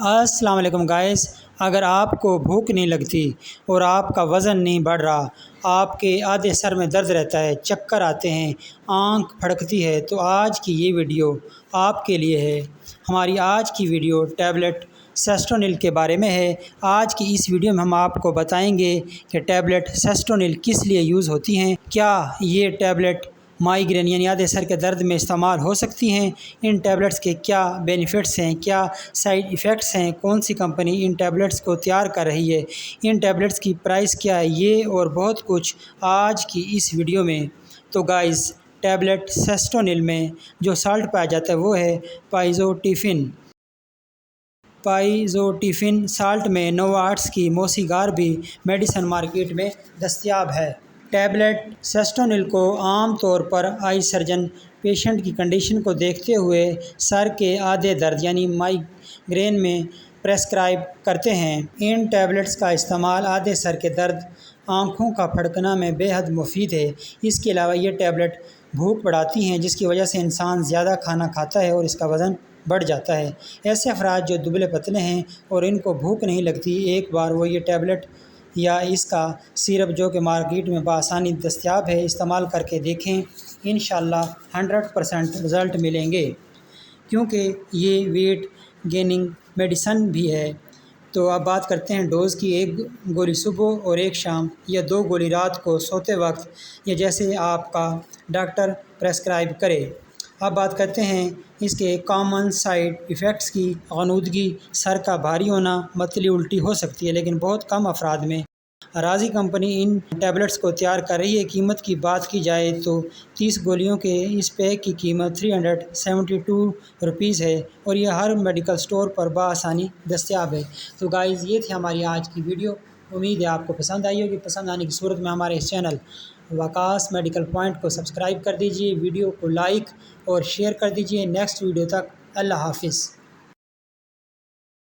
السلام علیکم گائز، اگر آپ کو بھوک نہیں لگتی اور آپ کا وزن نہیں بڑھ رہا، آپ کے آدھے سر میں درد رہتا ہے، چکر آتے ہیں، آنکھ پھڑکتی ہے، تو آج کی یہ ویڈیو آپ کے لیے ہے۔ ہماری آج کی ویڈیو ٹیبلٹ سیسٹونل کے بارے میں ہے۔ آج کی اس ویڈیو میں ہم آپ کو بتائیں گے کہ ٹیبلٹ سیسٹونل کس لیے یوز ہوتی ہیں، کیا یہ ٹیبلٹ مائیگرین یعنی آدھے سر کے درد میں استعمال ہو سکتی ہیں، ان ٹیبلٹس کے کیا بینیفٹس ہیں، کیا سائیڈ ایفیکٹس ہیں، کون سی کمپنی ان ٹیبلٹس کو تیار کر رہی ہے، ان ٹیبلٹس کی پرائس کیا ہے، یہ اور بہت کچھ آج کی اس ویڈیو میں۔ تو گائز، ٹیبلٹ سیسٹونل میں جو سالٹ پایا جاتا ہے وہ ہے پائزوٹیفن۔ پائزوٹیفن سالٹ میں نووا آرٹس کی موسی گار بھی میڈیسن مارکیٹ میں دستیاب ہے۔ ٹیبلٹ سیسٹونل کو عام طور پر آئی سرجن پیشنٹ کی کنڈیشن کو دیکھتے ہوئے سر کے آدھے درد یعنی مائیگرین میں پرسکرائب کرتے ہیں۔ ان ٹیبلٹس کا استعمال آدھے سر کے درد، آنکھوں کا پھڑکنا میں بے حد مفید ہے۔ اس کے علاوہ یہ ٹیبلٹ بھوک بڑھاتی ہیں، جس کی وجہ سے انسان زیادہ کھانا کھاتا ہے اور اس کا وزن بڑھ جاتا ہے۔ ایسے افراد جو دبلے پتلے ہیں اور ان کو بھوک نہیں لگتی، ایک بار وہ یہ ٹیبلٹ یا اس کا سیرپ جو کہ مارکیٹ میں بآسانی دستیاب ہے، استعمال کر کے دیکھیں، انشاءاللہ 100% رزلٹ ملیں گے، کیونکہ یہ ویٹ گیننگ میڈیسن بھی ہے۔ تو اب بات کرتے ہیں ڈوز کی۔ ایک گولی صبح اور ایک شام، یا 2 گولی رات کو سوتے وقت، یا جیسے آپ کا ڈاکٹر پرسکرائب کرے۔ اب بات کرتے ہیں اس کے کامن سائیڈ ایفیکٹس کی۔ غنودگی، سر کا بھاری ہونا، متلی الٹی ہو سکتی ہے، لیکن بہت کم افراد میں۔ راضی کمپنی ان ٹیبلٹس کو تیار کر رہی ہے۔ قیمت کی بات کی جائے تو 30 گولیوں کے اس پیک کی قیمت 372 روپیز ہے، اور یہ ہر میڈیکل سٹور پر بآسانی دستیاب ہے۔ تو گائز، یہ تھی ہماری آج کی ویڈیو۔ امید ہے آپ کو پسند آئی ہوگی۔ پسند آنے کی صورت میں ہمارے اس چینل وقاص میڈیکل پوائنٹ کو سبسکرائب کر دیجیے، ویڈیو کو لائک اور شیئر کر دیجیے۔ نیکسٹ ویڈیو تک اللہ حافظ۔